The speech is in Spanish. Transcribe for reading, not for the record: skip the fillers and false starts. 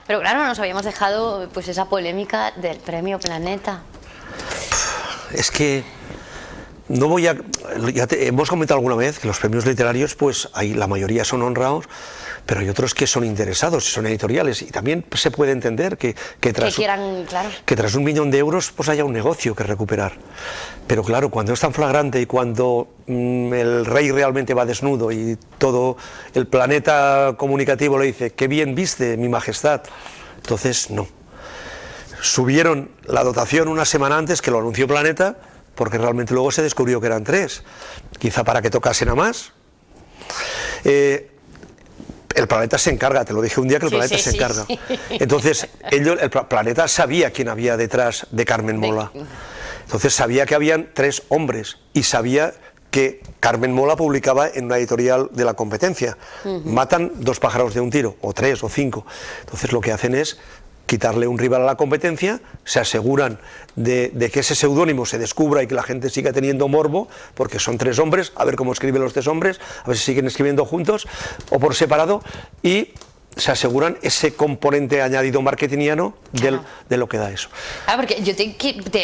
Pero claro, nos habíamos dejado pues esa polémica del premio Planeta. Es que no voy a... hemos comentado alguna vez que los premios literarios, pues la mayoría son honrados, pero hay otros que son interesados, son editoriales, y también se puede entender que tras 1 millón de euros pues haya un negocio que recuperar. Pero claro, cuando es tan flagrante y cuando el rey realmente va desnudo y todo el planeta comunicativo le dice qué bien viste, mi majestad, entonces no. Subieron la dotación una semana antes, que lo anunció Planeta, porque realmente luego se descubrió que eran 3, quizá para que tocasen a más. El Planeta se encarga, te lo dije un día que el Planeta se encarga. Entonces, el Planeta sabía quién había detrás de Carmen Mola. Entonces sabía que habían 3 hombres y sabía que Carmen Mola publicaba en una editorial de la competencia. Matan 2 pájaros de un tiro, o 3 o 5. Entonces lo que hacen es quitarle un rival a la competencia, se aseguran de que ese seudónimo se descubra y que la gente siga teniendo morbo, porque son 3 hombres, a ver cómo escriben los 3 hombres, a ver si siguen escribiendo juntos o por separado, y se aseguran ese componente añadido marketingiano de lo que da eso. Porque yo te